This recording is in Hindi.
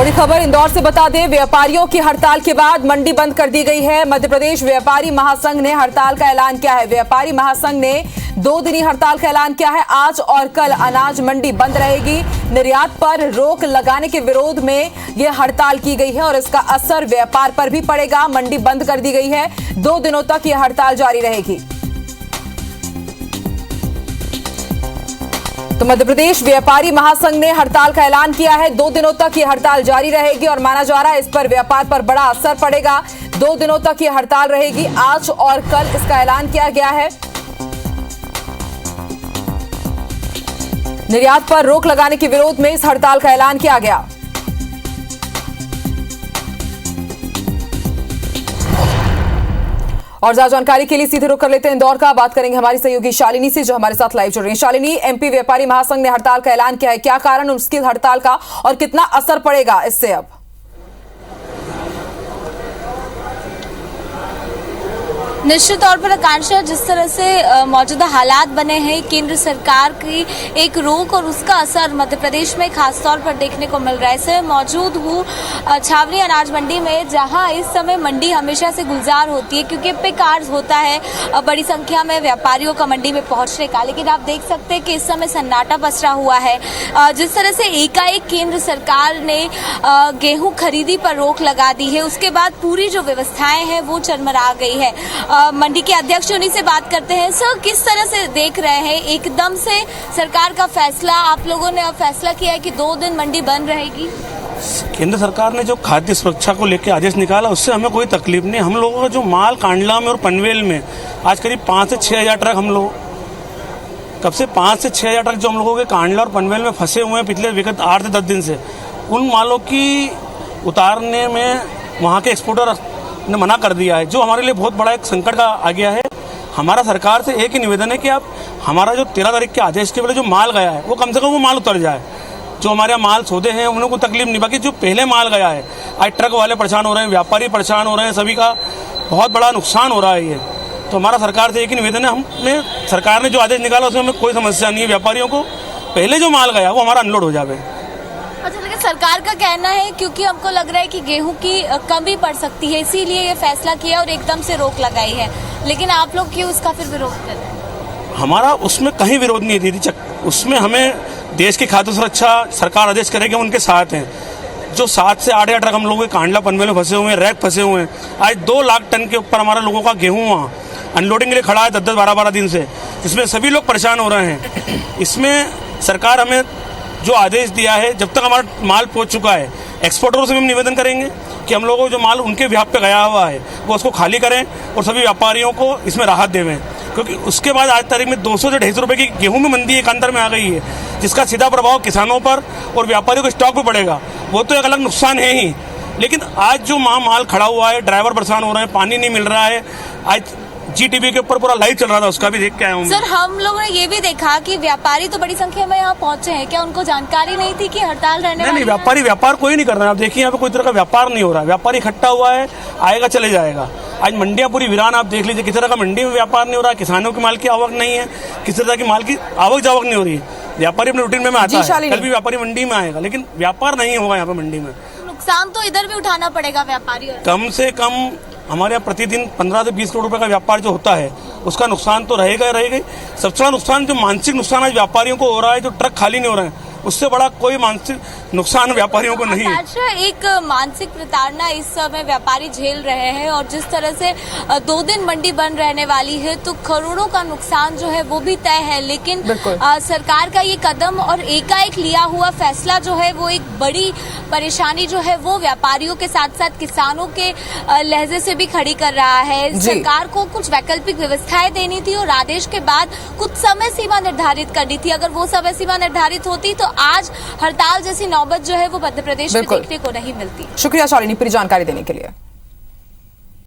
बड़ी खबर इंदौर से बता दें, व्यापारियों की हड़ताल के बाद मंडी बंद कर दी गई है। मध्य प्रदेश व्यापारी महासंघ ने हड़ताल का ऐलान किया है। व्यापारी महासंघ ने 2 दिनी हड़ताल का ऐलान किया है। आज और कल अनाज मंडी बंद रहेगी। निर्यात पर रोक लगाने के विरोध में यह हड़ताल की गई है और इसका असर व्यापार पर भी पड़ेगा। मंडी बंद कर दी गई है। 2 दिनों तक यह हड़ताल जारी रहेगी। तो मध्य प्रदेश व्यापारी महासंघ ने हड़ताल का ऐलान किया है। 2 दिनों तक ये हड़ताल जारी रहेगी और माना जा रहा है इस पर व्यापार पर बड़ा असर पड़ेगा। 2 दिनों तक ये हड़ताल रहेगी। आज और कल इसका ऐलान किया गया है। निर्यात पर रोक लगाने के विरोध में इस हड़ताल का ऐलान किया गया। और ज्यादा जानकारी के लिए सीधे रुख कर लेते हैं इंदौर का। बात करेंगे हमारी सहयोगी शालिनी से, जो हमारे साथ लाइव जुड़ रही है। शालिनी, एमपी व्यापारी महासंघ ने हड़ताल का ऐलान किया है, क्या कारण उसकी हड़ताल का और कितना असर पड़ेगा इससे? अब निश्चित तौर पर आकांक्षा, जिस तरह से मौजूदा हालात बने हैं, केंद्र सरकार की एक रोक और उसका असर मध्य प्रदेश में खास तौर पर देखने को मिल रहा है। इससे मौजूद हूँ छावनी अनाज मंडी में, जहां इस समय मंडी हमेशा से गुलजार होती है क्योंकि पिक आवर्स होता है बड़ी संख्या में व्यापारियों का मंडी में पहुंचने का। लेकिन आप देख सकते हैं कि इस समय सन्नाटा पसरा हुआ है। जिस तरह से एकाएक केंद्र सरकार ने गेहूं खरीदी पर रोक लगा दी है, उसके बाद पूरी जो व्यवस्थाएं हैं वो चरमरा गई है। मंडी के अध्यक्ष उन्हीं से बात करते हैं। सर, किस तरह से देख रहे हैं एकदम से सरकार का फैसला? आप लोगों ने अब फैसला किया है कि 2 दिन मंडी बंद रहेगी। केंद्र सरकार ने जो खाद्य सुरक्षा को लेकर आदेश निकाला, उससे हमें कोई तकलीफ नहीं। हम लोगों का जो माल कांडला में और पनवेल में आज करीब 5 से 6 हजार ट्रक, हम लोग कब से 5 से 6 हजार ट्रक जो हम लोगों के कांडला और पनवेल में फंसे हुए हैं पिछले विगत 8 से 10 दिन से, उन मालों की उतारने में वहाँ के एक्सपोर्टर ने मना कर दिया है, जो हमारे लिए बहुत बड़ा एक संकट का आ गया है। हमारा सरकार से एक ही निवेदन है कि आप हमारा जो 13 तारीख के आदेश के पहले जो माल गया है वो कम से कम वो माल उतर जाए। जो हमारे यहाँ माल सौदे हैं उन्हें कोई तकलीफ नहीं, बाकी जो पहले माल गया है, आज ट्रक वाले परेशान हो रहे हैं, व्यापारी परेशान हो रहे हैं, सभी का बहुत बड़ा नुकसान हो रहा है। ये तो हमारा सरकार से एक ही निवेदन है, हमें सरकार ने जो आदेश निकाला उसमें हमें कोई समस्या नहीं है। व्यापारियों को पहले जो माल गया वो हमारा अनलोड हो जाए। अच्छा, लेकिन सरकार का कहना है क्योंकि हमको लग रहा है कि गेहूं की कमी पड़ सकती है, इसीलिए ये फैसला किया और एकदम से रोक लगाई है। लेकिन आप लोग क्यों उसका फिर विरोध कर रहे हैं? हमारा उसमें कहीं विरोध नहीं है दीदी। उसमें हमें देश की खाद्य सुरक्षा सरकार आदेश करेगी, उनके साथ हैं। जो 7 से 8 हजार ट्रक हम लोगों के कांडला पनवेल में फंसे हुए हैं, रैक फंसे हुए हैं। आज 2 लाख टन के ऊपर हमारे लोगों का गेहूँ वहाँ अनलोडिंग के लिए खड़ा है 10-10, 12-12 दिन से, जिसमें सभी लोग परेशान हो रहे हैं। इसमें सरकार हमें जो आदेश दिया है, जब तक हमारा माल पहुंच चुका है, एक्सपोर्टरों से भी हम निवेदन करेंगे कि हम लोगों को जो माल उनके व्याप पे गया हुआ है वो उसको खाली करें और सभी व्यापारियों को इसमें राहत देवें। क्योंकि उसके बाद आज तारीख में 200 से 250 रुपये की गेहूं में मंदी एक अंतर में आ गई है, जिसका सीधा प्रभाव किसानों पर और व्यापारियों के स्टॉक पर पड़ेगा। वो तो एक अलग नुकसान है ही, लेकिन आज जो माल खड़ा हुआ है, ड्राइवर परेशान हो रहे हैं, पानी नहीं मिल रहा है। आज GTV के ऊपर पूरा लाइव चल रहा था, उसका भी देख के आया हूँ। सर, हम लोगों ने ये भी देखा कि व्यापारी तो बड़ी संख्या में यहाँ पहुंचे हैं, क्या उनको जानकारी नहीं थी कि हड़ताल रहने वाली है? नहीं, व्यापार कोई नहीं कर रहा है। आप देखिए यहाँ पे कोई तरह का व्यापार नहीं हो रहा है। व्यापारी इकट्ठा हुआ है, आएगा चले जाएगा। आज मंडियाँ पूरी वीरान, आप देख लीजिए, किसी तरह का मंडी में व्यापार नहीं हो रहा है। किसानों के माल की आवक नहीं है, किसी तरह की माल की आवक जावक नहीं हो रही है। व्यापारी अपने रूटीन में आता है, कल भी व्यापारी मंडी में आएगा, लेकिन व्यापार नहीं होगा यहाँ पे मंडी में। नुकसान तो इधर भी उठाना पड़ेगा व्यापारी। कम से कम हमारे यहाँ प्रतिदिन 15 से 20 करोड़ रुपए का व्यापार जो होता है, उसका नुकसान तो रहेगा। सबसे बड़ा नुकसान जो मानसिक नुकसान आज व्यापारियों को हो रहा है, जो ट्रक खाली नहीं हो रहे हैं, उससे बड़ा कोई मानसिक नुकसान व्यापारियों को नहीं है। एक मानसिक प्रताड़ना इस समय व्यापारी झेल रहे हैं और जिस तरह से 2 दिन मंडी बंद रहने वाली है तो करोड़ों का नुकसान जो है वो भी तय है। लेकिन सरकार का ये कदम और एकाएक लिया हुआ फैसला जो है वो एक बड़ी परेशानी जो है वो व्यापारियों के साथ साथ किसानों के लहजे से भी खड़ी कर रहा है। सरकार को कुछ वैकल्पिक व्यवस्थाएं देनी थी और आदेश के बाद कुछ समय सीमा निर्धारित करनी थी। अगर वो समय सीमा निर्धारित होती तो आज हड़ताल जैसी नौबत जो है वो मध्य प्रदेश में देखने को नहीं मिलती। शुक्रिया शालिनी पूरी जानकारी देने के लिए।